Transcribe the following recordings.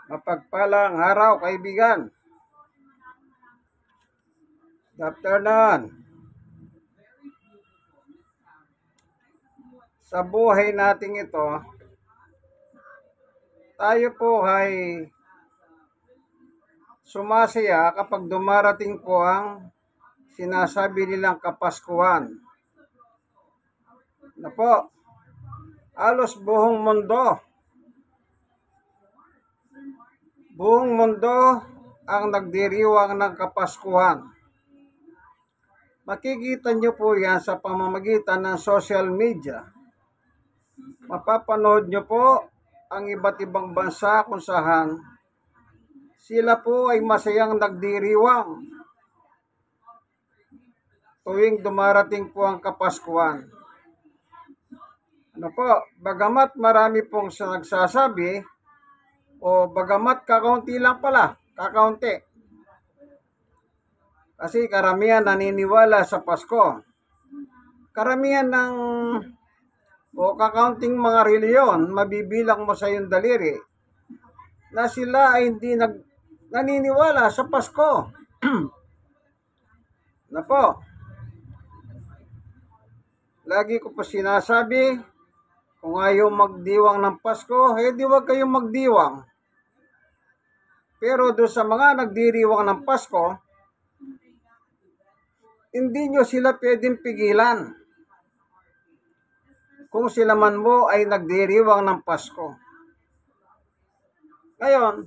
Mapagpalang araw, kaibigan. Good afternoon. Sa buhay nating ito, tayo po ay sumasaya kapag dumarating po ang sinasabi nilang Kapaskuhan. Na po, halos buong mundo ang nagdiriwang ng Kapaskuhan. Makikita nyo po yan sa pamamagitan ng social media. Mapapanood nyo po ang iba't ibang bansa kung saan sila po ay masayang nagdiriwang tuwing dumarating po ang Kapaskuhan. Ano po, bagamat marami pong nagsasabi o bagamat kakaunti lang pala, kakaunti. Kasi karamihan naniniwala sa Pasko. Karamihan ng kakaunting mga reliyon, mabibilang mo sa iyong daliri, na sila ay hindi naniniwala sa Pasko. Na po, lagi ko po sinasabi, kung ayaw magdiwang ng Pasko, di wag kayong magdiwang. Pero doon sa mga nagdiriwang ng Pasko, hindi nyo sila pwedeng pigilan kung sila man mo ay nagdiriwang ng Pasko. Ngayon,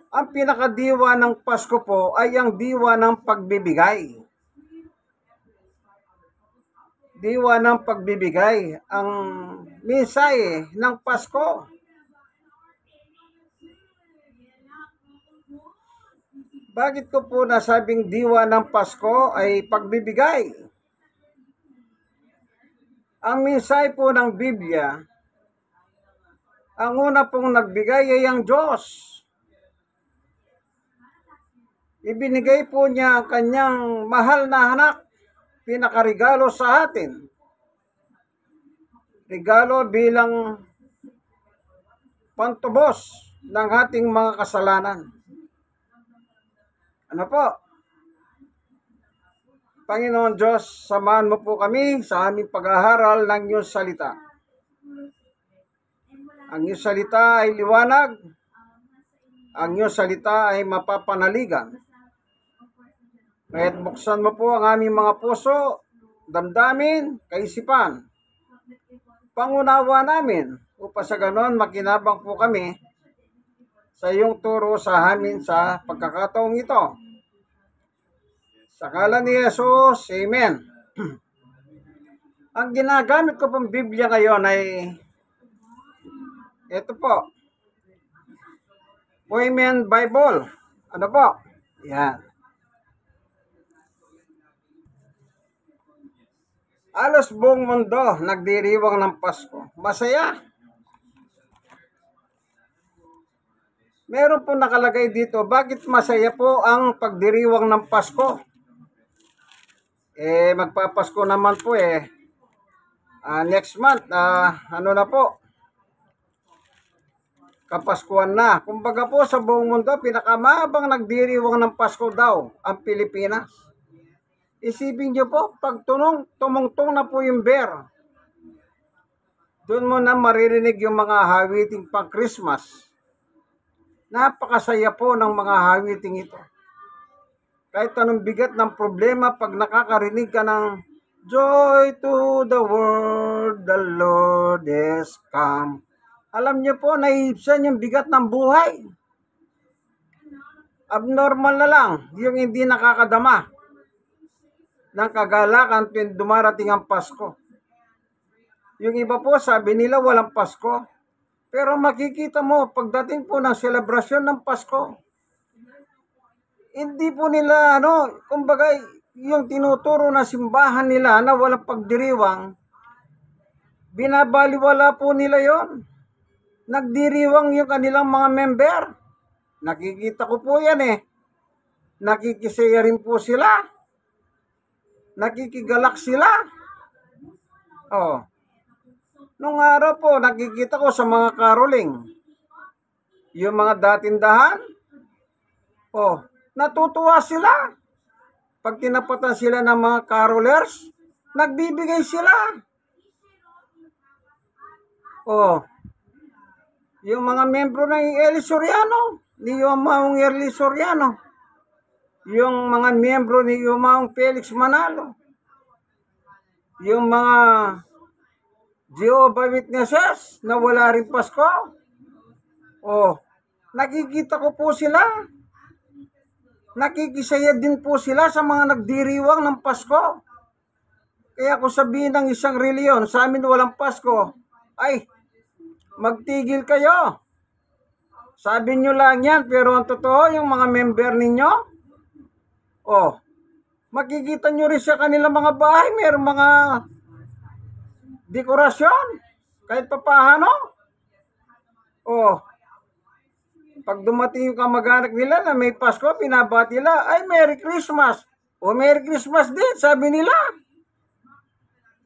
ang pinakadiwa ng Pasko po ay ang diwa ng pagbibigay. Diwa ng pagbibigay, ang mensahe ng Pasko. Bakit ko po nasabing diwa ng Pasko ay pagbibigay? Ang mensahe po ng Biblia, ang una pong nagbigay ay ang Diyos. Ibinigay po niya ang kanyang mahal na anak, pinakaregalo sa atin. Regalo bilang pantubos ng ating mga kasalanan. Ano po? Panginoon Diyos, samahan mo po kami sa aming pag-aaral ng iyong salita. Ang iyong salita ay liwanag. Ang iyong salita ay mapapanaligan. Kaya't buksan mo po ang aming mga puso, damdamin, kaisipan, pangunawa namin, upang sa ganon makinabang po kami sa iyong turo sa amin sa pagkakataong ito. Sa ngalan ni Jesus, Amen. Ang ginagamit ko pong Biblia ngayon ay ito po, Women Bible. Ano po? Yan. Halos buong mundo nagdiriwang ng Pasko. Masaya. Meron po nakalagay dito, bakit masaya po ang pagdiriwang ng Pasko? Magpapasko naman po next month, ano na po, Kapaskuhan na. Kumbaga po sa buong mundo, pinakamabang nagdiriwang ng Pasko daw ang Pilipinas. Isipin nyo po, pag tumungtong na po yung bear, doon mo na maririnig yung mga hawiting pang Christmas. Napakasaya po ng mga hawiting ito. Kahit anong bigat ng problema, pag nakakarinig ka ng Joy to the world, the Lord is come. Alam niyo po, naiibsan yung bigat ng buhay. Abnormal na lang yung hindi nakakadama ng kagalakan tuwing dumarating ang Pasko. Yung iba po, sabi nila walang Pasko. Pero makikita mo, pagdating po ng selebrasyon ng Pasko, hindi po nila, kumbaga, yung tinuturo na simbahan nila na walang pagdiriwang, binabaliwala po nila yon. Nagdiriwang yung kanilang mga member. Nakikita ko po yan Nakikisaya rin po sila. Nakikigalak sila. Nung araw po, nakikita ko sa mga caroling, yung mga datindahan, oh, natutuwa sila. Pag tinapatan sila ng mga carolers, nagbibigay sila. Oh, yung mga membro ng Eli Soriano, ni Yumaong Erly Soriano, yung mga membro ni Yumaong Felix Manalo, yung mga Jehovah Witnesses na wala rin Pasko. Oh, nakikita ko po sila. Nakikisaya din po sila sa mga nagdiriwang ng Pasko. Kaya kung sabihin ng isang reliyon, sa amin walang Pasko, ay, magtigil kayo. Sabi nyo lang yan, pero ang totoo, yung mga member ninyo, oh, makikita nyo rin sa kanilang mga bahay, mayroong mga dekorasyon, kahit pa paano. Oh, pag dumating yung kamag-anak nila na may Pasko, pinabati nila, ay Merry Christmas. O Merry Christmas din, sabi nila.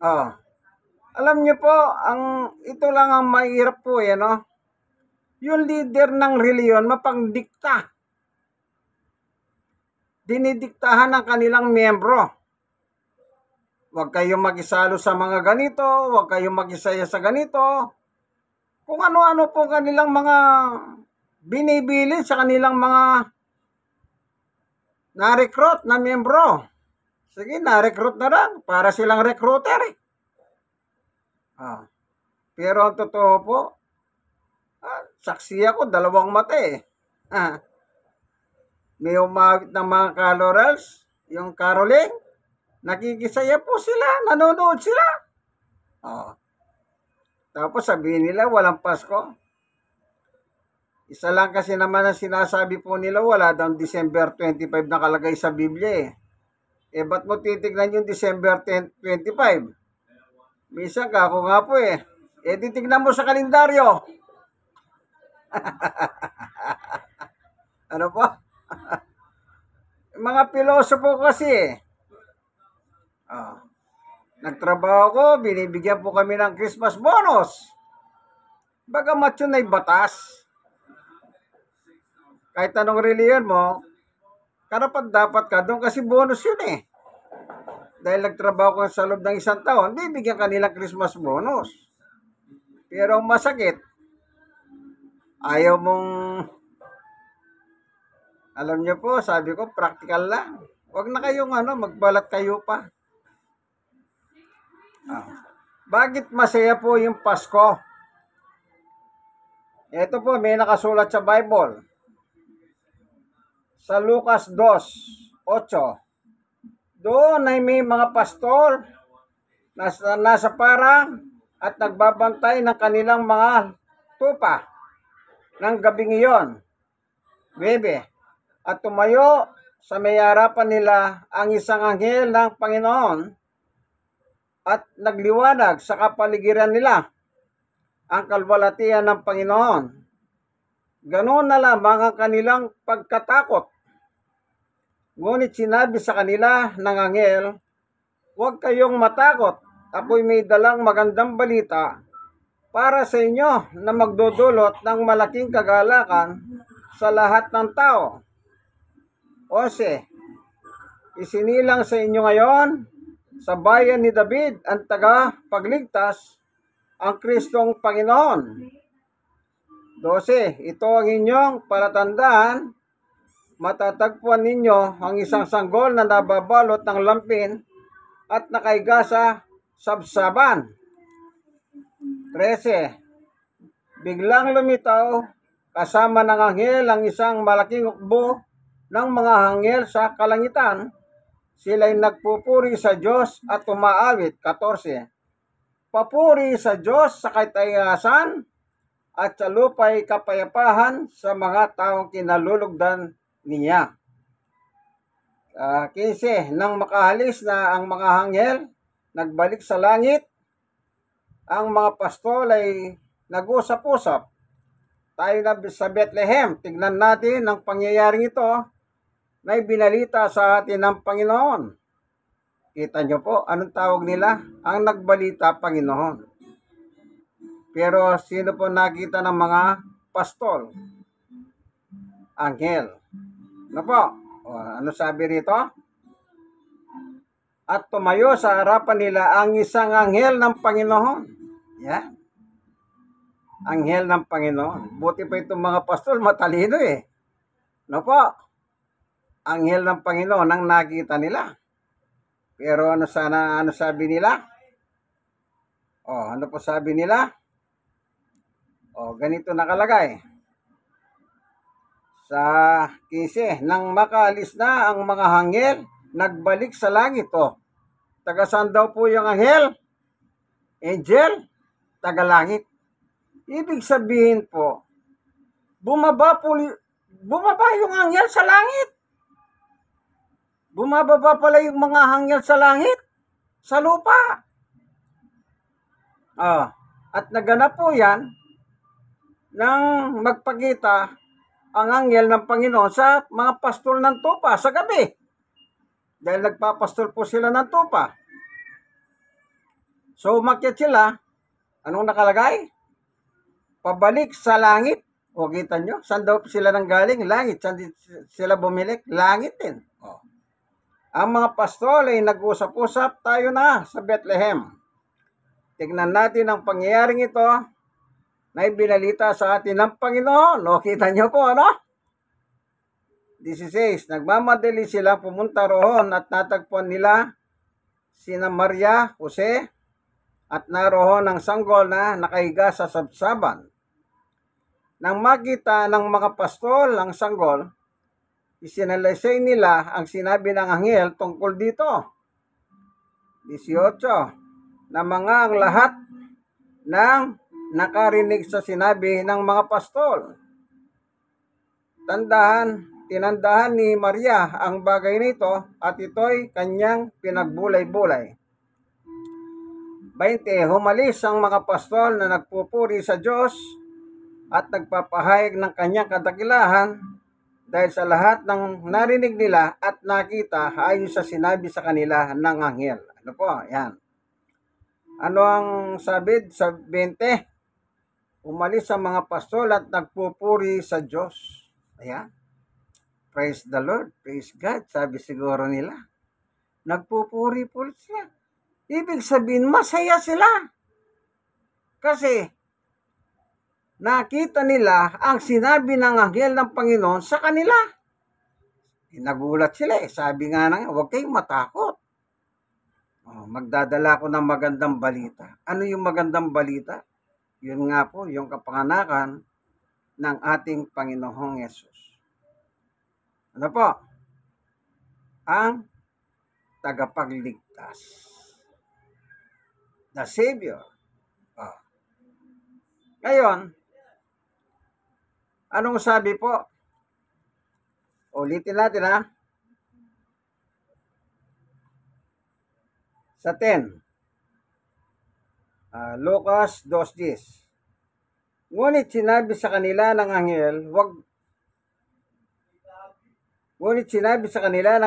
Oh, alam niyo po, ito lang ang mahirap po, no? Yung leader ng reliyon, mapangdikta. Dinidiktahan ng kanilang miyembro. Huwag kayong makisalo sa mga ganito, huwag kayong makisaya sa ganito. Kung ano-ano po kanilang mga binibili sa kanilang mga na-recruit na miyembro. Sige, na-recruit na lang para silang recruiter. Pero ang totoo po, saksi ako, 2 mata eh. May umawit ng mga carolers, yung caroling, nakikisaya po sila, nanonood sila. Tapos sabihin nila, walang Pasko. Isa lang kasi naman ang sinasabi po nila, wala daw December 25 nakalagay sa Biblia eh. Ba't mo titignan yung December 25? Minsan ka, ako nga po eh. Titignan mo sa kalendaryo. Ano po? Mga pilosopo kasi eh. Nagtrabaho ko, binibigyan po kami ng Christmas bonus. Bagamat yun ay batas. Kahit anong reliyon mo, karapat dapat ka doon kasi bonus yun eh. Dahil nagtrabaho ko sa loob ng 1 taon, bibigyan ka nilang Christmas bonus. Pero ang masakit, ayaw mong, alam niyo po, sabi ko, practical lang. Huwag na kayong magbalat kayo pa. Bakit masaya po yung Pasko? Ito po, may nakasulat sa Bible. Sa Lucas 2:8. Doon ay may mga pastor na nasa parang at nagbabantay ng kanilang mga tupa ng gabing iyon. 9. At tumayo sa may harapan nila ang isang anghel ng Panginoon at nagliwanag sa kapaligiran nila ang kalwalatian ng Panginoon. Ganoon na lamang ang kanilang pagkatakot. Ngunit sinabi sa kanila ng anghel, huwag kayong matakot, ako'y may dalang magandang balita para sa inyo na magdudulot ng malaking kagalakan sa lahat ng tao. 11. Isinilang sa inyo ngayon sa bayan ni David ang taga-pagligtas, ang Kristong Panginoon. 12. Ito ang inyong palatandaan, matatagpuan ninyo ang isang sanggol na nababalot ng lampin at nakaiga sa sabsaban. 13. Biglang lumitaw kasama ng anghel ang isang malaking hukbo ng mga anghel sa kalangitan. Sila'y nagpupuri sa Diyos at umaawit. 14. Papuri sa Diyos sa katayasan at sa lupa'y kapayapahan sa mga taong kinalulugdan niya. 15. Nang makahalis na ang mga anghel, nagbalik sa langit, ang mga pastol ay nag-usap-usap. Tayo na sa Bethlehem, tignan natin ang pangyayaring ito na ibinalita sa atin ng Panginoon. Kita nyo po, anong tawag nila? Ang nagbalita Panginoon. Pero sino po nakita ng mga pastol? Anghel. Ano po? O, ano sabi rito? At tumayo sa harapan nila ang isang anghel ng Panginoon. Yan. Anghel ng Panginoon. Buti pa itong mga pastol, matalino eh. Ano po? Anghel ng Panginoon ang nakita nila. Pero ano sabi nila? Ano po sabi nila? Ganito nakalagay. Sa 15, nang makaalis na ang mga anghel, nagbalik sa langit. Taga saan daw po yung anghel? Angel? Taga langit. Ibig sabihin po, bumaba yung anghel sa langit. Bumababa pala yung mga anghel sa langit, sa lupa. At naganap po yan nang magpakita ang anghel ng Panginoon sa mga pastol ng tupa sa gabi. Dahil nagpapastol po sila ng tupa. So umakyat sila, anong nakalagay? Pabalik sa langit. Kita nyo, saan daw sila nang galing? Langit. Saan sila bumilik? Langit din. Ang mga pastol ay nag-usap-usap, tayo na sa Bethlehem. Tignan natin ang pangyayaring ito na ibinalita sa atin ng Panginoon. Kita nyo po, ano? 16. Nagmamadali sila pumunta roon at natagpuan nila sina Maria, Jose, at naroon ang sanggol na nakahiga sa sabsaban. Nang makita ng mga pastol ang sanggol, isinalaysay nila ang sinabi ng anghel tungkol dito. 18. Na mga ang lahat ng nakarinig sa sinabi ng mga pastol. Tinandahan ni Maria ang bagay nito at ito'y kanyang pinagbulay-bulay. 20. Humalis ang mga pastol na nagpupuri sa Diyos at nagpapahayag ng kanyang kadakilahan dahil sa lahat ng narinig nila at nakita ayon sa sinabi sa kanila ng anghel. Ano po? Yan. Ano ang sabi sa 20? Umalis ang mga pastol at nagpupuri sa Diyos. Ayan. Praise the Lord. Praise God. Sabi siguro nila. Nagpupuri po siya. Ibig sabihin, masaya sila. Kasi, nakita nila ang sinabi ng anghel ng Panginoon sa kanila. Nagulat sila eh. Sabi nga na, huwag kayong matakot. Magdadala ko ng magandang balita. Ano yung magandang balita? Yun nga po, yung kapanganakan ng ating Panginoong Yesus. Ano po? Ang tagapagligtas. The Savior. Ngayon, anong sabi po? Ulitin natin ha. Sa 10. Lucas 2:10. Ngunit sinabi sa kanila ng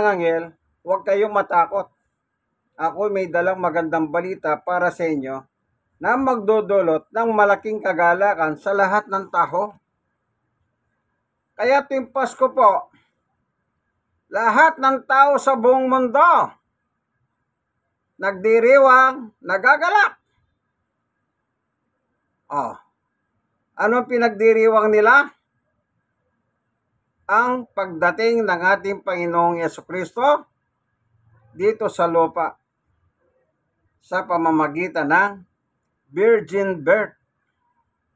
anghel, huwag kayong matakot. Ako may dalang magandang balita para sa inyo na magdudulot ng malaking kagalakan sa lahat ng tao. Kaya tuwing Pasko po, lahat ng tao sa buong mundo nagdiriwang, nagagalak. Anong pinagdiriwang nila? Ang pagdating ng ating Panginoong Yesukristo dito sa lupa sa pamamagitan ng virgin birth.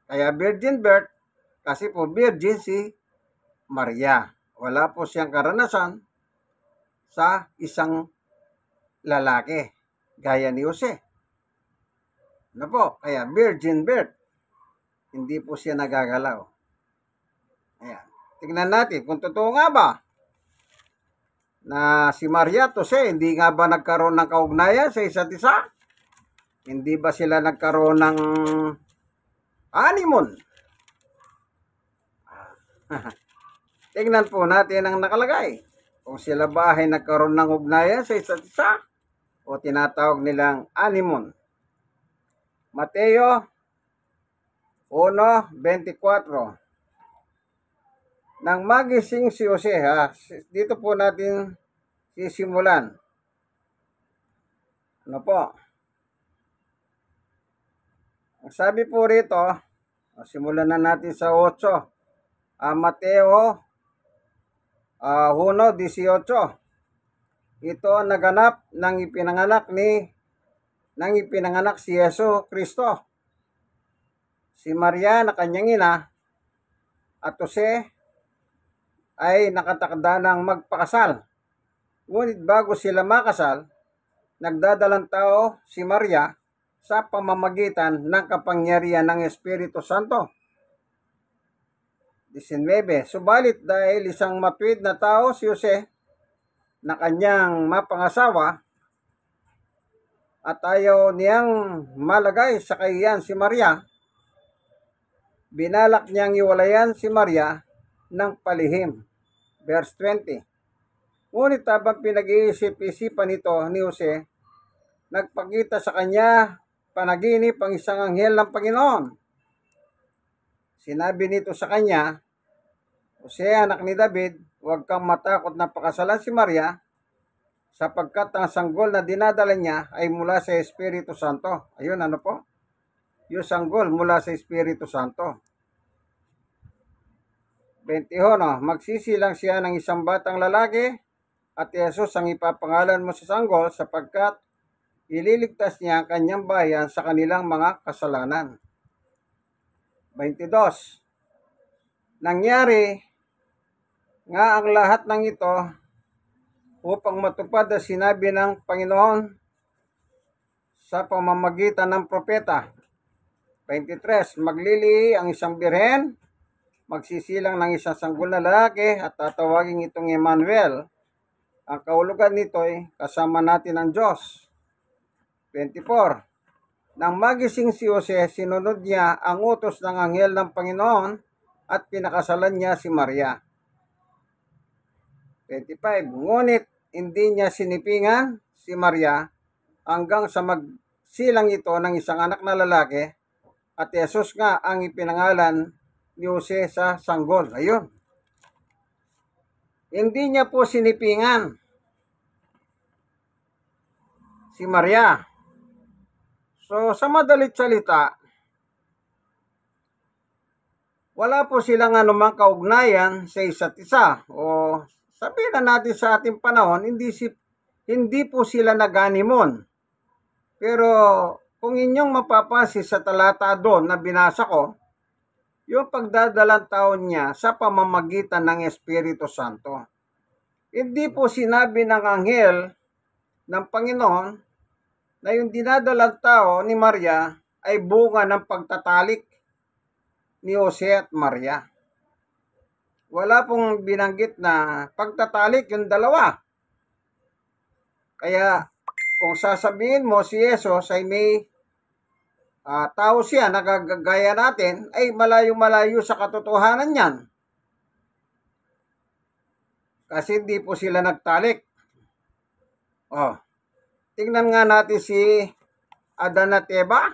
Kaya virgin birth kasi po virgin si Maria. Wala po siyang karanasan sa isang lalaki gaya ni Jose. Ano po? Kaya virgin birth. Hindi po siya nagagalaw. Ayan. Tingnan natin kung totoo nga ba na si Maria at Jose hindi nga ba nagkaroon ng kaugnayan sa isa't isa? Hindi ba sila nagkaroon ng honeymoon? Tingnan po natin ang nakalagay. Kung sila ba ay nagkaroon ng ugnayan sa isa't isa o tinatawag nilang honeymoon. Mateo 1:24. Nang magising si Jose, dito po natin sisimulan. Ano po? Ang sabi po rito, simulan na natin sa 8. Mateo 1:18. Ito ang naganap ng ipinanganak si Yesu Kristo. Si Maria na kanyang ina at Jose ay nakatakda ng magpakasal. Ngunit bago sila makasal, nagdadalang tao si Maria sa pamamagitan ng kapangyarihan ng Espiritu Santo. 19. Subalit dahil isang matuwid na tao si Jose na kanyang mapangasawa at ayaw niyang malagay sa kahiyan si Maria, binalak niyang iwalayan si Maria ng palihim. Verse 20. Ngunit habang pinag-iisip-isipan ito ni Jose, nagpakita sa kanya panaginip ang isang anghel ng Panginoon. Sinabi nito sa kanya, Jose, anak ni David, huwag kang matakot na pakasalan si Maria, sapagkat ang sanggol na dinadala niya ay mula sa Espiritu Santo. Ayun, ano po? Yung sanggol mula sa Espiritu Santo. 21. Magsisilang siya ng isang batang lalaki at Jesus ang ipapangalan mo sa sanggol sapagkat ililigtas niya ang kanyang bayan sa kanilang mga kasalanan. 22. Nangyari nga ang lahat ng ito upang matupad ang sinabi ng Panginoon sa pamamagitan ng propeta. 23. Maglilihi ang isang birhen, magsisilang ng isang sanggol na lalaki at tatawagin itong Emmanuel. Ang kahulugan nito ay kasama natin ang Diyos. 24. Nang magising si Jose, sinunod niya ang utos ng anghel ng Panginoon at pinakasalan niya si Maria. 25. Ngunit hindi niya sinipingan si Maria hanggang sa magsilang ito ng isang anak na lalaki at Jesus nga ang ipinangalan ni Jose sa sanggol. Ayun. Hindi niya po sinipingan si Maria. So, sa madalit salita, wala po silang anumang kaugnayan sa isa't isa. O sabihin na natin sa ating panahon, hindi po sila nag-honeymoon. Pero kung inyong mapapansin sa talata doon na binasa ko, yung pagdadalang taon niya sa pamamagitan ng Espiritu Santo. Hindi po sinabi ng anghel ng Panginoon na yung dinadalang tao ni Maria ay bunga ng pagtatalik ni Jose at Maria. Wala pong binanggit na pagtatalik yung dalawa. Kaya kung sasabihin mo si Jesus ay may tao siya na gagaya natin, ay malayo-malayo sa katotohanan yan. Kasi hindi po sila nagtalik. Tingnan nga natin si Adan at Eva.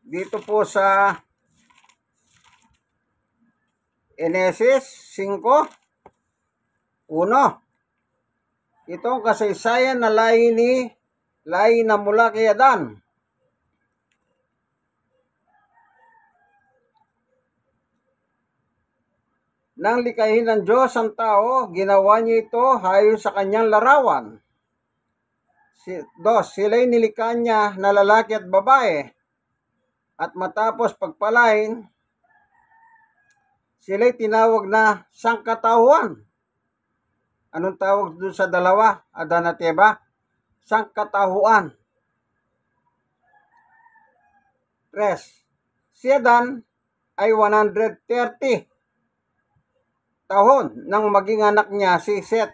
Dito po sa Genesis 5:1. Ito ang kasaysayan na lahi na mula kay Adan. Nang likhain ng Diyos ang tao, ginawa niya ito ayon sa kanyang larawan. 2. Sila'y nilikha niya na lalaki at babae. At matapos pagpalain, sila'y tinawag na sangkatauhan. Anong tawag doon sa dalawa, Adan at Eva? Sangkatauhan. 3. Si Adan ay 130 taon nang maging anak niya si Seth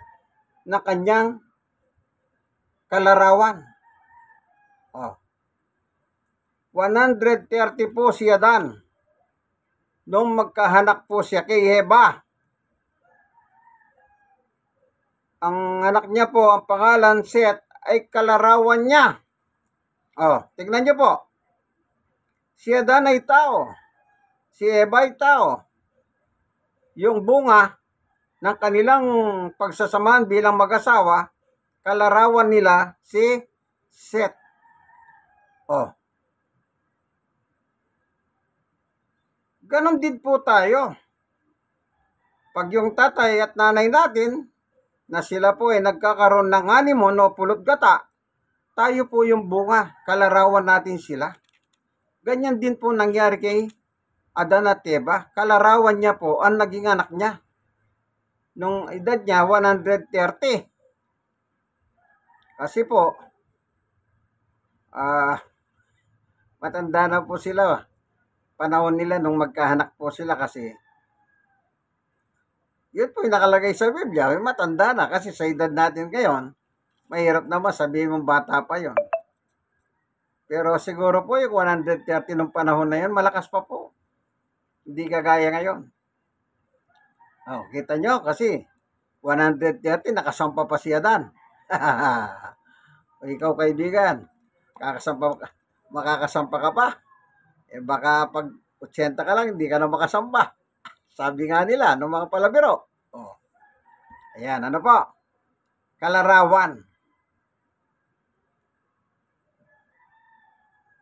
na kanyang kalarawan. 130 po si Adan nung magkahanak po siya kay Eva. Ang anak niya po, ang pangalan Seth, ay kalarawan niya. Tignan niyo po. Si Adan ay tao. Si Eva ay tao. Yung bunga ng kanilang pagsasamahan bilang mag-asawa, kalarawan nila si Seth. Oh. Ganon din po tayo. Pag yung tatay at nanay natin, na sila po ay nagkakaroon ng honeymoon o pulot gata, tayo po yung bunga, kalarawan natin sila. Ganyan din po nangyari kay Adan at Eva. Kalarawan niya po ang naging anak niya. Nung edad niya, 130. Kasi po, matanda na po sila. Panahon nila nung magkahanak po sila kasi yun po yung nakalagay sa Biblia. Matanda na kasi sa edad natin ngayon, mahirap naman sabihin mong bata pa yon. Pero siguro po yung 130 nung panahon na yun, malakas pa po. Hindi kagaya ngayon. Oh, kita nyo kasi 130 nakasampa pa si Adan. O ikaw kaibigan, makakasampa ka pa. Eh baka pag 80 ka lang, hindi ka na makasampa. Sabi nga nila, ng mga palabiro. Oh. Ayan, ano po? Kalarawan.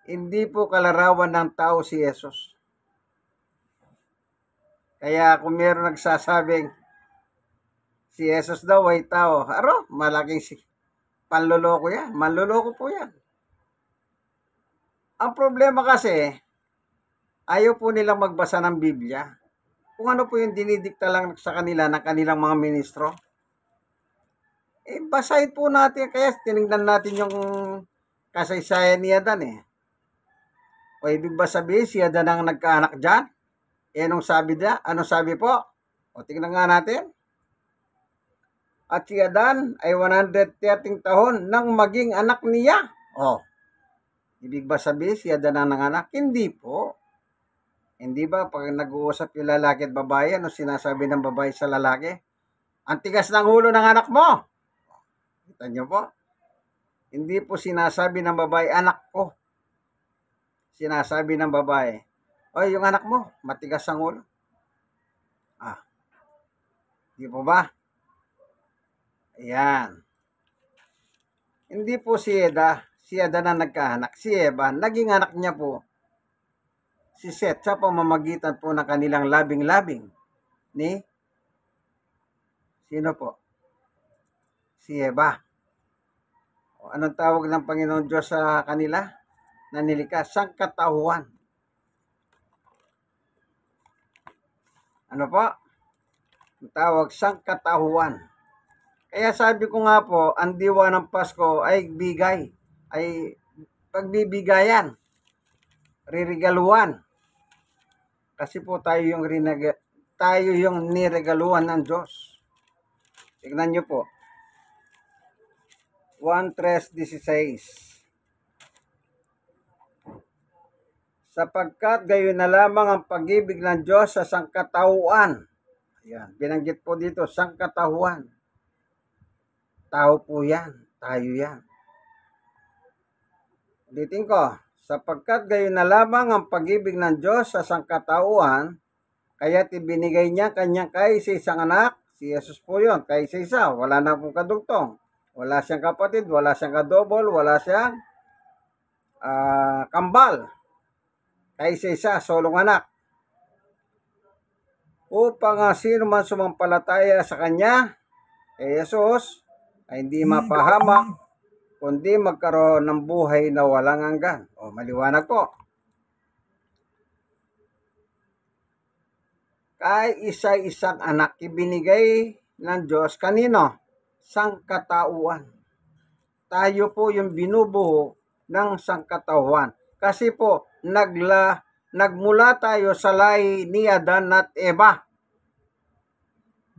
Hindi po kalarawan ng tao si Jesus. Kaya kung meron nagsasabing si Jesus daw ay tao, malaking panloloko yan. Manloloko po yan. Ang problema kasi, ayaw po nilang magbasa ng Biblia. Kung ano po yung dinidikta lang sa kanila ng kanilang mga ministro. Eh, basahin po natin. Kaya tinignan natin yung kasaysayan ni Adan eh. O ibig ba sabihin si Adan ang nagkaanak dyan? Eh, anong sabi niya? Anong sabi po? O tingnan nga natin. At si Adan ay 130 taon nang maging anak niya. O, ibig ba sabihin si Adan ang nanganak? Hindi po. Hindi ba pag nag-uusap yung lalaki at babae, ano sinasabi ng babae sa lalaki? Ang tigas ng ulo ng anak mo. Kita niyo po? Hindi po sinasabi ng babae, anak ko. Sinasabi ng babae, oy, yung anak mo, matigas ang ulo. Di po ba? Ayan. Hindi po si Adan na nagkaanak. Si Eva, naging anak niya po si Seth sa pamamagitan po ng kanilang labing-labing ni sino po? Si Eva. O, anong tawag ng Panginoon Diyos sa kanila? Na nilikha? Sangkatauhan. Ano po? Ang tawag, sangkatauhan. Kaya sabi ko nga po, ang diwa ng Pasko ay bigay. Ay pagbibigayan. Ririgaluhan. Kasi po tayo yung niregaluhan ng Diyos. Tignan nyo po. 1:3:16. Sapagkat gayon na lamang ang pag-ibig ng Diyos sa sangkatauhan. Ayan, binanggit po dito, sangkatauhan. Tao po yan. Tayo yan. Ulitin ko. Sapagkat gayon na lamang ang pag-ibig ng Diyos sa sangkatauhan, kaya't ibinigay niya kanyang kaisa-isang anak, si Jesus po yun, kaisa-isa, wala na pong kadugtong, wala siyang kapatid, wala siyang kadobol, wala siyang kambal, kaisa-isa, solong anak, upang sino man sumampalataya sa kanya, kay Jesus, ay hindi mapahamak, kundi magkaroon ng buhay na walang hanggan. O, maliwanag po. Kay isa-isang anak ibinigay ng Diyos kanino? Sangkatauhan. Tayo po yung binubuo ng sangkatauhan. Kasi po, nagmula tayo sa lahi ni Adan at Eva.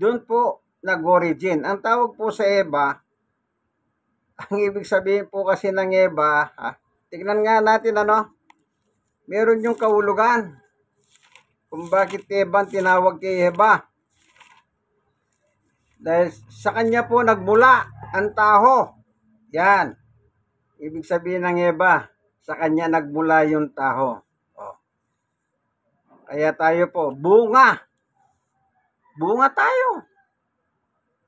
Doon po nag-origin. Ang tawag po sa Eva, ang ibig sabihin po kasi ng Eva, tignan nga natin meron yung kahulugan. Kung bakit Eva tinawag kay Eva. Dahil sa kanya po nagmula ang taho. Yan. Ibig sabihin ng Eva, sa kanya nagmula yung taho. Oh. Kaya tayo po, bunga. Bunga tayo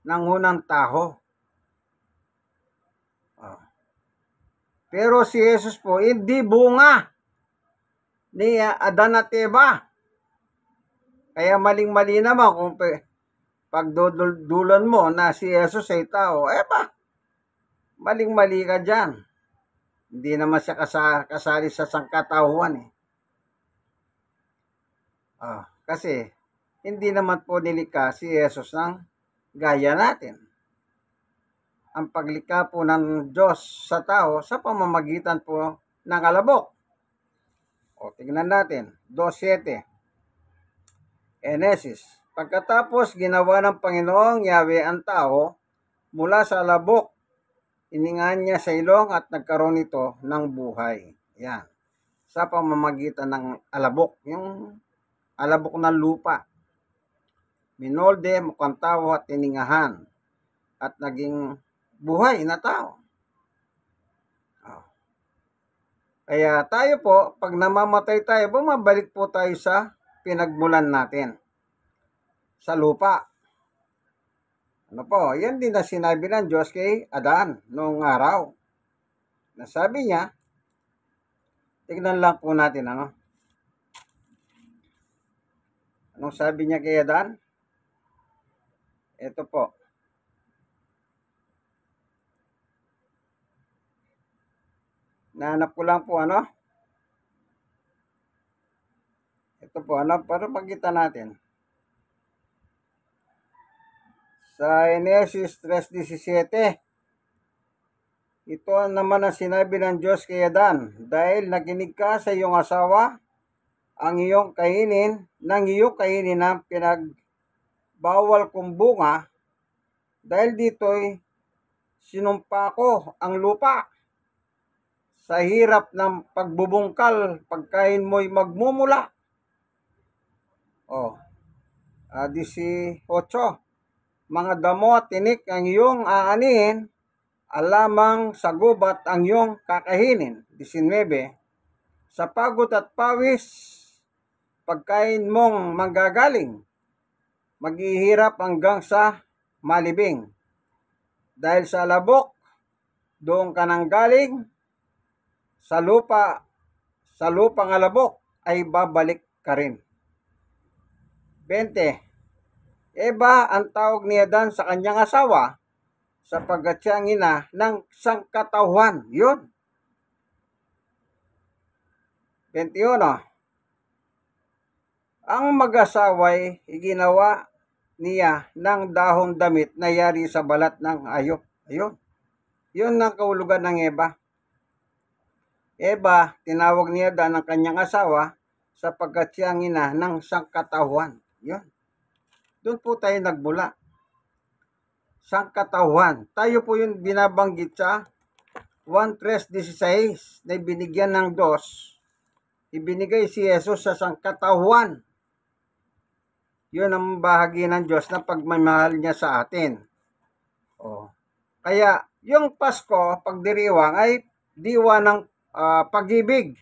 ng unang taho. Pero si Jesus po, hindi bunga ni Adan at Eva. Kaya maling-mali naman kung pagdudulan mo na si Jesus ay tao. Maling-mali ka dyan. Hindi naman siya kasali sa sangkatauhan eh. Kasi hindi naman po nilikha si Jesus ng gaya natin. Ang paglikha po ng Diyos sa tao sa pamamagitan po ng alabok. Tingnan natin, 2:7. Genesis. Pagkatapos ginawa ng Panginoong Yahweh ang tao mula sa alabok, iningan niya sa ilong at nagkaroon ito ng buhay. Yan. Sa pamamagitan ng alabok, yung alabok ng lupa. Minolde, mukhang tao at tiningahan at naging buhay na tao. Kaya tayo po, pag namamatay tayo, bumabalik po tayo sa pinagmulan natin sa lupa. Yan din na sinabi ng Diyos kay Adan noong araw. Nasabi niya, tignan lang po natin anong sabi niya kay Adan? Ito po. Nahanap ko lang po Ito po para makita natin. Sa Genesis 3:17. Ito naman ang sinabi ng Diyos kay Adan, dahil nakinig ka sa iyong asawa, ang iyong kainin, ng iyong kainin ng pinagbawal kong bunga, dahil dito'y sinumpa ko ang lupa. Sa hirap ng pagbubungkal, pagkain mo'y magmumula. 18. Mga damo at tinik ang iyong aanihin, alamang sa gubat ang iyong kakainin. 19. Sa pagod at pawis, pagkain mong manggagaling, maghihirap hanggang sa malibing. Dahil sa labok, doon ka nang galing, sa lupang alabok ay babalik ka rin. 20. Eva ang tawag ni Adan sa kanyang asawa, sapagkat siya ang ina ng sangkatauhan. Yun. 21. Ang mag-asaway iginawa niya ng dahon damit na yari sa balat ng hayop. Ayun. Yun ang kahulugan ng Eva. Eva, tinawag niya Adan ang kanyang asawa sapagkat siya ang ina ng sangkatauhan. Yun. Doon po tayo nagmula. Sangkatauhan. Tayo po yung binabanggit sa 1:3:16 na binigyan ng Diyos. Ibinigay si Jesus sa sangkatauhan. Yun ang bahagi ng Diyos na pagmamahal niya sa atin. Kaya yung Pasko, pagdiriwang ay diwa ng pag-ibig.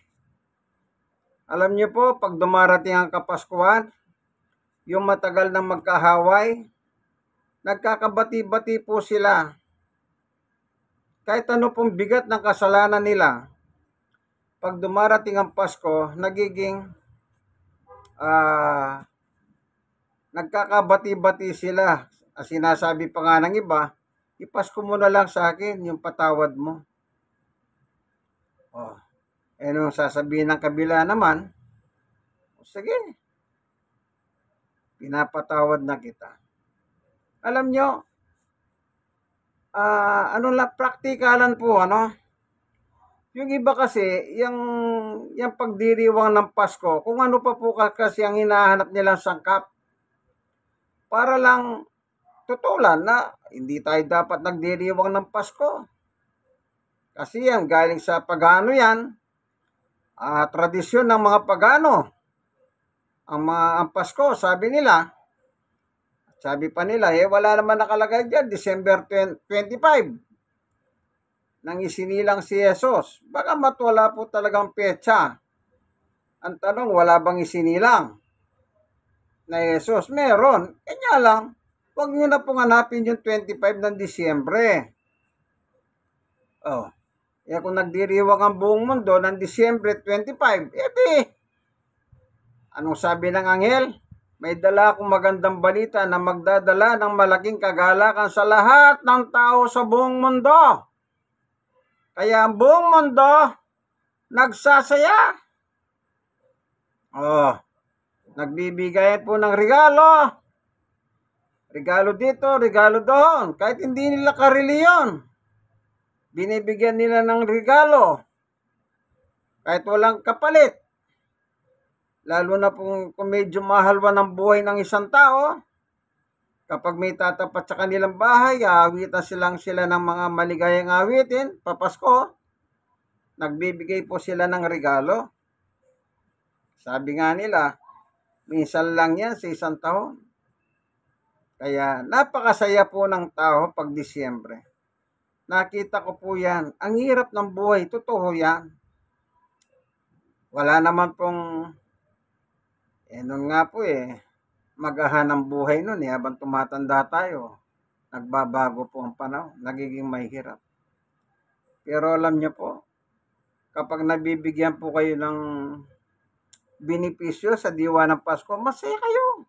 Alam niyo po, pag dumarating ang Kapaskuhan, yung matagal na magkahaway, nagkakabati-bati po sila. Kahit ano pong bigat ng kasalanan nila, pag dumarating ang Pasko, nagiging nagkakabati-bati sila. Sinasabi pa nga ng iba, ipasko mo na lang sa akin yung patawad mo. Nung sasabihin ng kabila naman, sige, pinapatawad na kita. Alam nyo, praktikalan po, yung iba kasi, yung pagdiriwang ng Pasko, kung ano pa po kasi ang hinahanap nilang sangkap, para lang tutulan na hindi tayo dapat nagdiriwang ng Pasko. Kasi yan, galing sa pagano yan, tradisyon ng mga pagano. Ang Pasko, sabi pa nila, wala naman nakalagay dyan, December 25, nang isinilang si Jesus. Baka matwala po talagang petsa. Ang tanong, wala bang isinilang? na Jesus. Meron. Kanya lang, huwag nyo na pong hanapin yung 25 ng Disyembre. Oh. Eh kung nagdiriwang ang buong mundo ng Disyembre 25, edi, anong sabi ng anghel? May dala akong magandang balita na magdadala ng malaking kagalakan sa lahat ng tao sa buong mundo. Kaya ang buong mundo nagsasaya. Oh, nagbibigay po ng regalo. Regalo dito, regalo doon. Kahit hindi nila kareliyon, binibigyan nila ng regalo. Kahit walang kapalit. Lalo na kung medyo mahalwa ng buhay ng isang tao, kapag may tatapat sa kanilang bahay, aawitan sila ng mga maligayang awitin, papasko, nagbibigay po sila ng regalo. Sabi nga nila, minsan lang yan sa isang taon. Kaya napakasaya po ng tao pag Disyembre. Nakita ko po yan. Ang hirap ng buhay, totoo yan. Wala naman pong nun nga po magahan ang buhay nun habang tumatanda tayo. Nagbabago po ang panahon, nagiging mahirap. Pero alam niyo po, kapag nabibigyan po kayo ng benepisyo sa diwa ng Pasko, masaya kayo.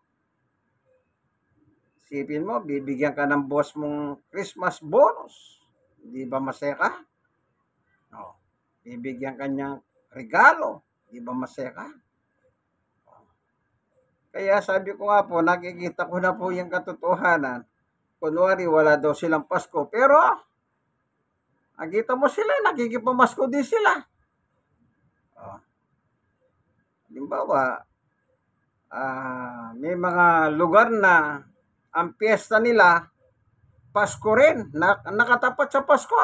Isipin mo, bibigyan ka ng boss mong Christmas bonus. Di ba masaya ka? No. Bibigyan ka niyang regalo. Di ba masaya ka? Kaya sabi ko nga po, nakikita ko na po yung katotohanan. Kunwari, wala daw silang Pasko. Pero, nakita mo sila, nakikipamasko din sila. Halimbawa, may mga lugar na ang piyesta nila, Pasko rin. Nakatapat sa Pasko.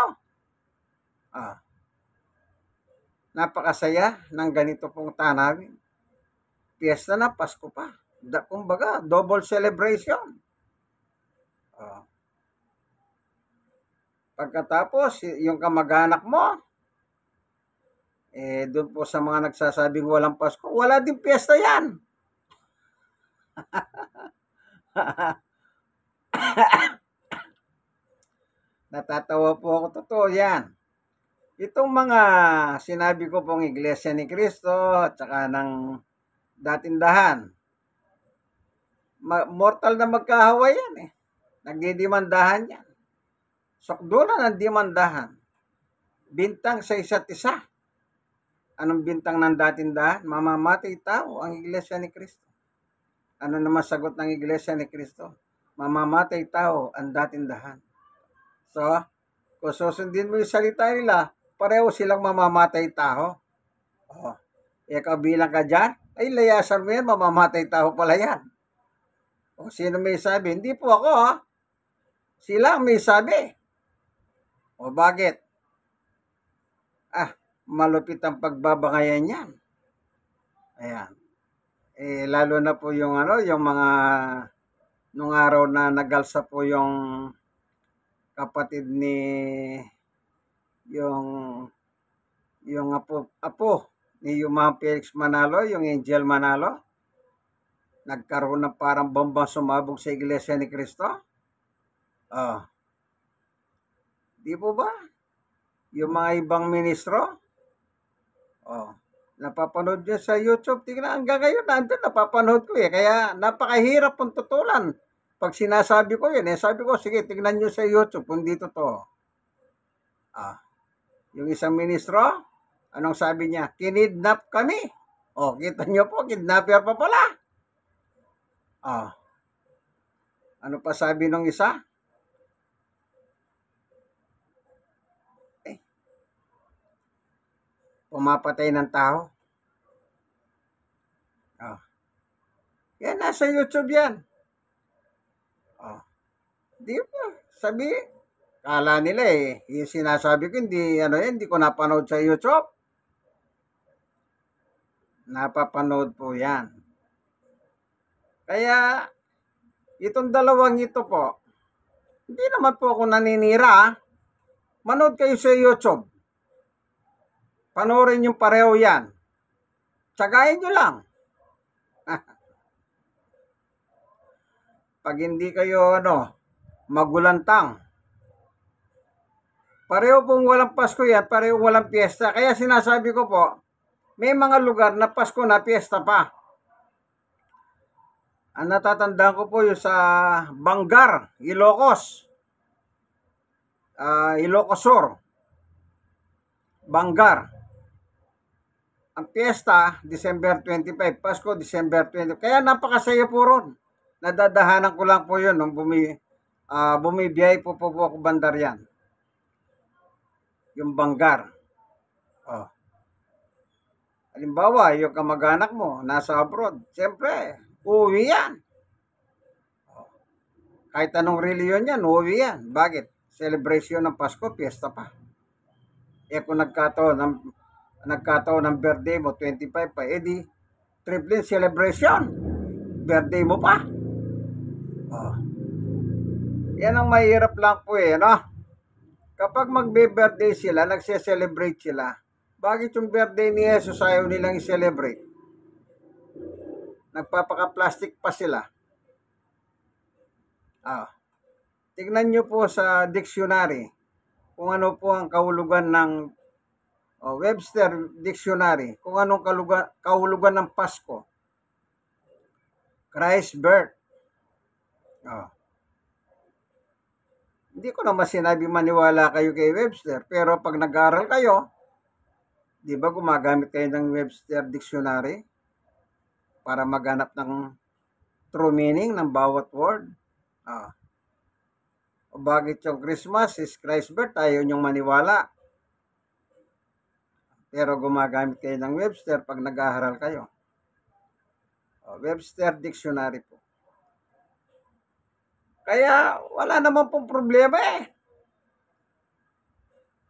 Napakasaya ng ganito pong tanawin. Piyesta na, Pasko pa. Kumbaga, double celebration. Pagkatapos, yung kamag-anak mo, doon po sa mga nagsasabing walang Pasko, wala din piyesta yan. Natatawa po ako, totoo yan. Itong mga sinabi ko pong Iglesia ni Cristo at saka ng datindahan, mortal na magkahawa yan Nagdidimandahan yan. Sokdulan ang dimandahan. Bintang sa isa't isa. Anong bintang ng datindahan? Mamamatay tao ang Iglesia ni Cristo. Ano naman sagot ng Iglesia ni Cristo? Mamamatay tao ang datindahan. So, kung susundin mo yung salita nila, pareho silang mamamatay tao. Kabilang ka dyan, ay layasan mo yan, mamamatay tao pala yan. O sino may sabi? Hindi po ako Sila ang may sabi. O bakit? Malupit ang pagbabangayan yan. Ayan. Lalo na po yung yung mga nung araw na nagalsa po yung kapatid ni yung apo ni Yuma Felix Manalo, yung Angel Manalo. Nagkaroon ng parang bombang sumabog sa Iglesia ni Cristo. Di po ba? Yung mga ibang ministro, napapanood nyo sa YouTube. Tingnan, hanggang ngayon, nandun, napapanood ko Kaya, napakahirap pong tutulan. Pag sinasabi ko yun, sabi ko, sige, tingnan nyo sa YouTube kung di totoo. Yung isang ministro, anong sabi niya? Kinidnap kami. Kita nyo po, kidnapper pa pala. Ano pa sabi nung isa? Pumapatay ng tao. Yan, nasa YouTube yan. Di ba? Sabi, kala nila yung sinasabi ko, hindi ko napanood sa YouTube. Napapanood po yan. Kaya, itong dalawang ito po, hindi naman po ako naninira. Manood kayo sa YouTube. Panoorin yung pareho yan. Tsagayin nyo lang. Pag hindi kayo magulantang. Pareho pong walang Pasko yan, pareho walang piyesta. Kaya sinasabi ko po, may mga lugar na Pasko na piyesta pa. Ang natatandaan ko po yung sa Bangar, Ilocos. Ilocos Sur. Bangar. Ang piyesta, December 25. Pasko, December 20. Kaya napakasaya po ron. Nadadahanan ko lang po yun nung bumibiyay po ako bandar yan. Yung Bangar. Oh. Halimbawa, yung kamag-anak mo, nasa abroad. Siyempre, uuwi yan. Oh. Kahit anong reliyon yan, uuwi yan. Bakit? Celebration ng Pasko, piyesta pa. Kung nagkataon ng birthday mo, 25 pa, edi triple celebration. Birthday mo pa. Oh. Yan ang mahirap lang po Kapag magbe-birthday sila, nagse-celebrate sila, bakit yung birthday ni Jesus ayaw nilang i-celebrate? Nagpapaka-plastic pa sila. Tignan nyo po sa dictionary kung ano po ang kahulugan ng Webster Dictionary, kung anong kahulugan ng Pasko. Christ's birth. Hindi ko naman sinabi maniwala kayo kay Webster, pero pag nag-aaral kayo, di ba gumagamit kayo ng Webster Dictionary para maghanap ng true meaning ng bawat word? O bakit yung Christmas is Christ's birth, ayaw nyong maniwala? Pero gumagamit kayo ng Webster pag nag-aaral kayo. Webster Dictionary po. Kaya wala naman pong problema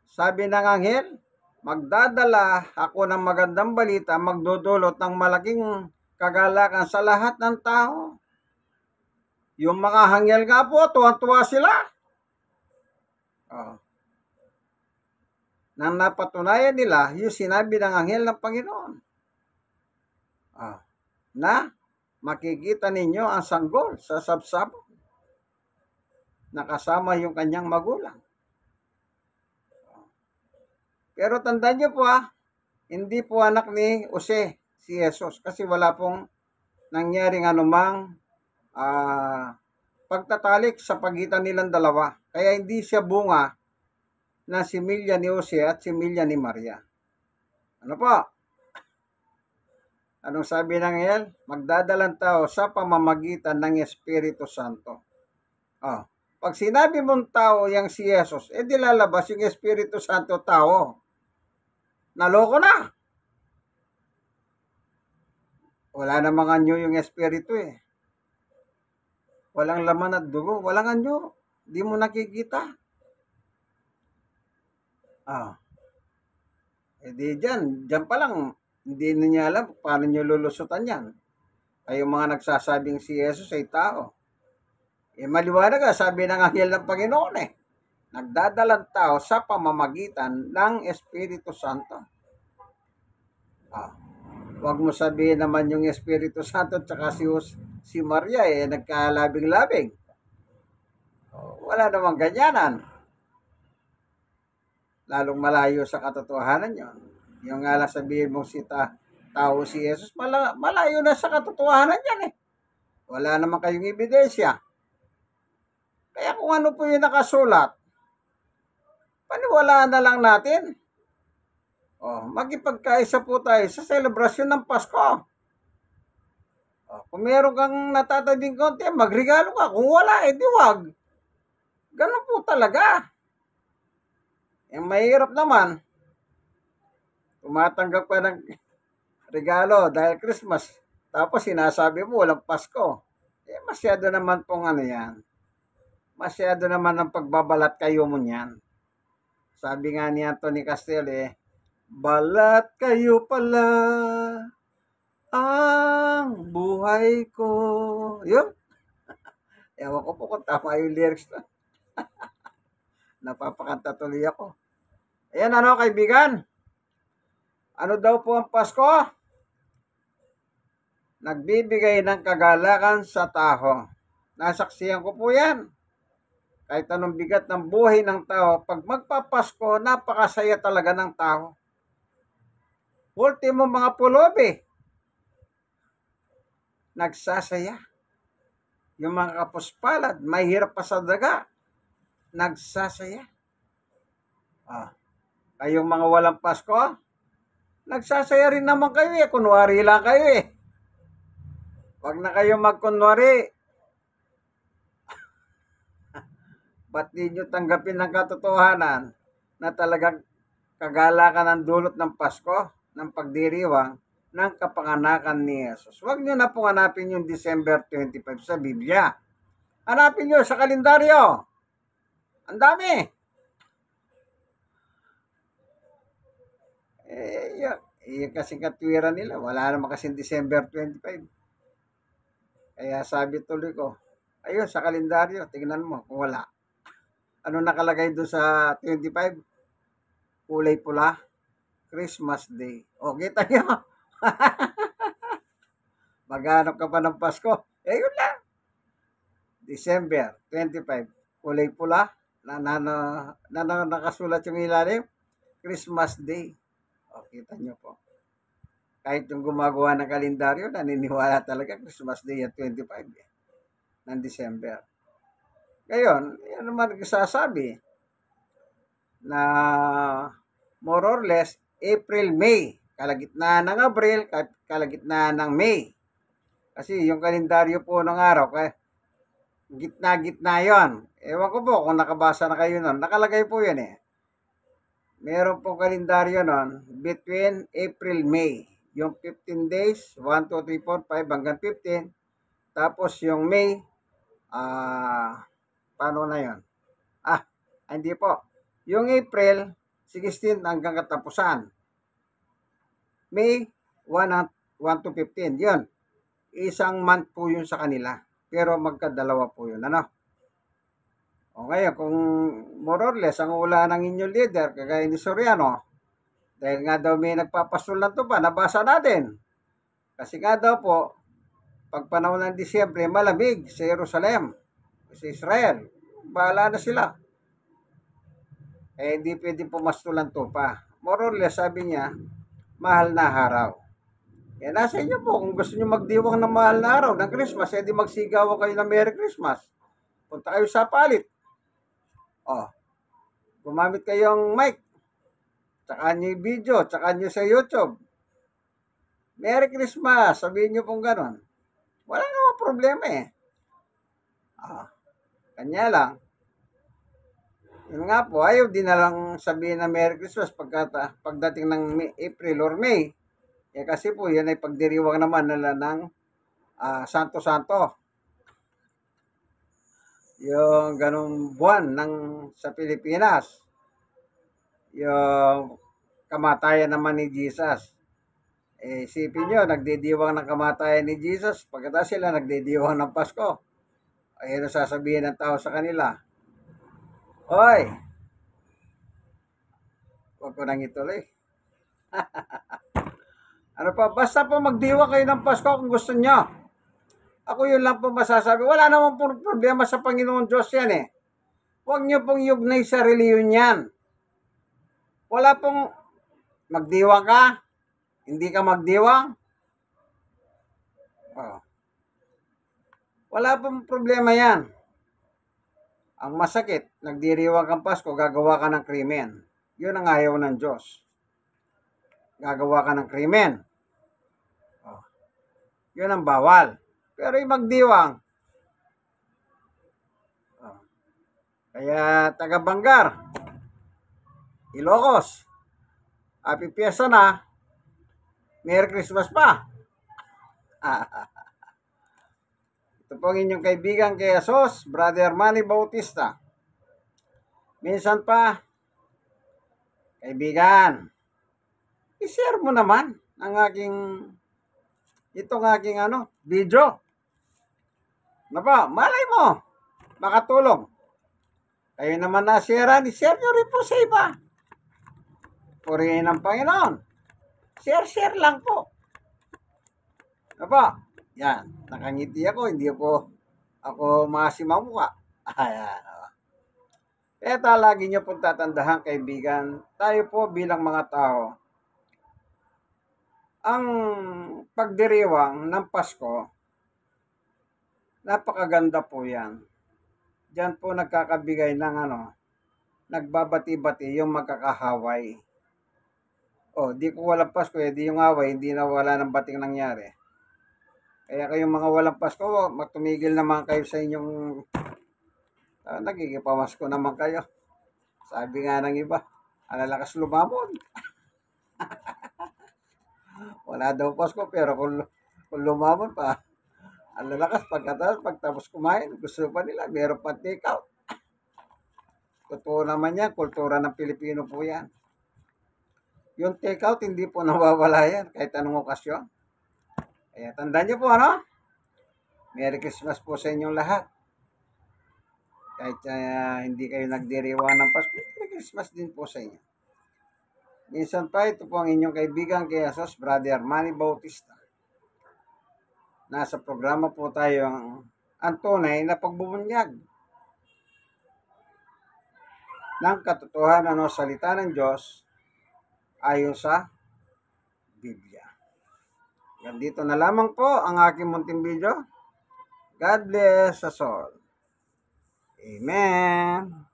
Sabi ng anghel, magdadala ako ng magandang balita, magdudulot ng malaking kagalakan sa lahat ng tao. Yung mga anghel nga po, tuwa-tuwa sila. Nang napatunayan nila, yung sinabi ng anghel ng Panginoon. Na makikita ninyo ang sanggol sa sabsabon. Nakasama yung kanyang magulang. Pero tandaan nyo po hindi po anak ni Jose si Jesus kasi wala pong nangyaring anumang pagtatalik sa pagitan nilang dalawa. Kaya hindi siya bunga na similya ni Jose at similya ni Maria. Ano po? Anong sabi ng anghel? Magdadalang tao sa pamamagitan ng Espiritu Santo. Pag sinabi mong tao yang si Jesus, di lalabas yung Espiritu Santo tao. Naloko na. Wala namang anyo yung Espiritu Walang laman at dugo. Walang anyo. Di mo nakikita. Diyan pa lang, hindi niya alam paano nyo lulusutan yan. Ay yung mga nagsasabing si Jesus ay tao. Maliwanag sabi ng anghel ng Panginoon nagdadalang tao sa pamamagitan ng Espiritu Santo. Huwag mo sabihin naman yung Espiritu Santo at saka si Maria nagkalabing-labing. Wala namang ganyanan. Lalong malayo sa katotohanan yun. Yung nga lang sabihin mong tao si Jesus, malayo na sa katotohanan yan Wala naman kayong ebidensya. Kaya kung ano po yung nakasulat, paniwalaan na lang natin. Magipagkaisa po tayo sa selebrasyon ng Pasko. Kung meron kang natatabing konti, magregalo ka. Kung wala, di wag. Ganun po talaga. Mahirap naman. Tumatanggap ka ng regalo dahil Christmas. Tapos sinasabi mo, walang Pasko. Masyado naman pong yan. Masyado naman ang pagbabalat kayo mo niyan. Sabi nga ni Anthony Castell balat kayo pala ang buhay ko. Yun. Ewan ko po kung tama yung lyrics na. Napapakanta tuloy ako. Ayan kaibigan. Ano daw po ang Pasko? Nagbibigay ng kagalakan sa tao. Nasaksihan ko po yan. Kahit anong bigat ng buhay ng tao, pag magpapasko, napakasaya talaga ng tao. Ultimo mga pulobe, nagsasaya. Yung mga kapuspalad, may hirap pa sa daga, nagsasaya. Kayong mga walang Pasko, nagsasaya rin naman kayo eh. Kunwari lang kayo eh. Huwag na kayo magkunwari. Ba't di nyo tanggapin ng katotohanan na talagang kagalakan ng dulot ng Pasko, ng pagdiriwang ng kapanganakan ni Jesus. Huwag nyo na pong hanapin yung December 25 sa Biblia. Hanapin nyo sa kalendaryo. Ang dami. Yung kasing katwiran nila, wala naman kasing December 25. Kaya sabi tuloy ko, ayun, sa kalendaryo, tingnan mo kung wala. Ano nakalagay doon sa 25? Kulay pula, Christmas Day. O, kita nyo. Maghanap ka pa ng Pasko. Yun lang. December 25, kulay pula, nakasulat yung ilalim, Christmas Day. O, kita nyo po. Kahit yung gumagawa ng kalendaryo, naniniwala talaga Christmas Day at 25 ng December. Ngayon, yan naman nagsasabi na more or less April, May. Kalagitnaan ng Abril, kalagitnaan ng May. Kasi yung kalendaryo po ng araw, gitna-gitna yon. Ewan ko po kung nakabasa na kayo nun. Nakalagay po yun eh. Meron pong kalendaryo nun between April, May. Yung 15 days, 1, 2, 3, 4, 5 hanggang 15. Tapos yung May, paano na yun? Hindi po. Yung April, 16 hanggang katapusan. May, 1 to 15. Yun. Isang month po yun sa kanila. Pero magkadalawa po yun. Ano? O ngayon, kung more or less, ang ula ng inyong leader, kagaya ni Soriano, dahil nga daw may nagpapastol ng tupa, nabasa natin. Kasi nga daw po, pag panahon ng Disyembre, malamig sa Jerusalem, sa Israel. Bahala na sila. Hindi pwede pumastol ng tupa. More or less, sabi niya, mahal na araw. Nasa inyo po, kung gusto nyo magdiwang ng mahal na araw ng Christmas, edi magsigawan kayo ng Merry Christmas. Punta kayo sa palit. Gumamit kayong mic. Tsaka nyo yung video, tsaka nyo sa YouTube. Merry Christmas, sabihin nyo pong ganon. Wala namang problema eh. Kanya lang. Yun nga po, ayaw din na lang sabihin na Merry Christmas pagdating ng April or May. Kasi po, yan ay pagdiriwang naman nila ng Santo-Santo. Yung ganong buwan sa Pilipinas. Yung kamatayan naman ni Jesus. Isipin nyo, nagdidiwang ng kamatayan ni Jesus. Pagkatapos sila nagdidiwang ng Pasko. Ayun ang sasabihin ng tao sa kanila. Hoy! Huwag ko nang ituloy. Ano pa? Basta po magdiwang kayo ng Pasko kung gusto nyo. Ako yun lang po masasabi. Wala naman po problema sa Panginoon Diyos yan eh. Huwag nyo pong yugnay sa reliyon yan. Wala pong magdiwang ka, hindi ka magdiwang. Wala pong problema yan. Ang masakit, nagdiriwang kang Pasko, gagawa ka ng krimen. Yun ang ayaw ng Diyos. Gagawa ka ng krimen. Yun ang bawal. Pero yung magdiwang. Kaya taga-Banggar, Ilocos, happy Fiesta na, Merry Christmas pa. Ito po ang inyong kaibigan kay Jesus, Brother Manny Bautista. Minsan pa, kaibigan, i-share mo naman ang itong aking video. Malay mo, makatulong. Kayo naman na-share, i-share nyo rin po sa iba. Purihin ang Panginoon. Share lang po. Yan, nakangiti ako, hindi po Ako maasim ang mukha. Ayan. Kaya lagi niyo pong tatandaan, kaibigan, tayo po bilang mga tao, ang pagdiriwang ng Pasko, napakaganda po yan. Diyan po nagkakabigay ng nagbabati-bati yung magkakahaway. Di ko walang Pasko, di yung away, hindi na wala ng bating nangyari. Kaya kayong mga walang Pasko, matumigil naman kayo sa inyong nagkikipamasko naman kayo. Sabi nga ng iba, alalakas lumamon. Wala daw Pasko, pero kung lumamon pa, ang lalakas pagtapos kumain, gusto pa nila, meron pa take out. Totoo naman yan, kultura ng Pilipino po yan. Yung take out, hindi po nawawala yan, kahit anong okasyon. Kaya tandaan nyo po, Merry Christmas po sa inyong lahat. Kahit hindi kayo nagdiriwa ng Pasko, Merry Christmas din po sa inyo. Minsan pa, ito po ang inyong kaibigan kay Jesus, Brother Manny Bautista. Nasa programa po tayo ang tunay na pagbubunyag ng katotohanan o salita ng Diyos ayon sa Biblia. Dito na lamang po ang aking munting video. God bless us all. Amen.